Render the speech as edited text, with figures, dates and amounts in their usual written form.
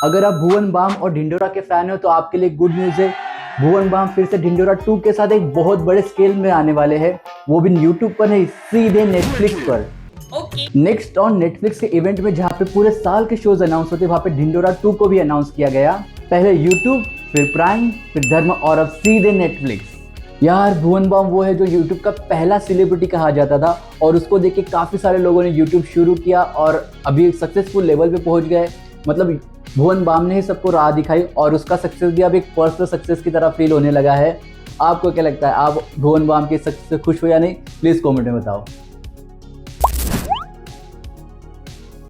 अगर आप भुवन बाम और ढिंढोरा के फैन हो तो आपके लिए गुड न्यूज़ है। भुवन बाम फिर से ढिंढोरा 2 के साथ एक बहुत बड़े स्केल में आने वाले हैं, वो भी यूट्यूब पर नहीं, सीधे नेटफ्लिक्स पर। नेक्स्ट ऑन नेटफ्लिक्स के इवेंट में जहाँ पे पूरे साल के शोज अनाउंस होते, वहाँ पे ढिंढोरा 2 को भी अनाउंस किया गया। पहले यूट्यूब, फिर प्राइम, फिर धर्मा और अब सीधे नेटफ्लिक्स। यार भुवन बाम वो है जो यूट्यूब का पहला सेलिब्रिटी कहा जाता था और उसको देख के काफ़ी सारे लोगों ने यूट्यूब शुरू किया और अभी एक सक्सेसफुल लेवल पे पहुंच गए। मतलब भुवन बाम ने ही सबको राह दिखाई और उसका सक्सेस भी अब एक पर्सनल सक्सेस की तरह फील होने लगा है। आपको क्या लगता है, आप भुवन बाम के सक्सेस से खुश हो या नहीं? प्लीज़ कॉमेंट में बताओ।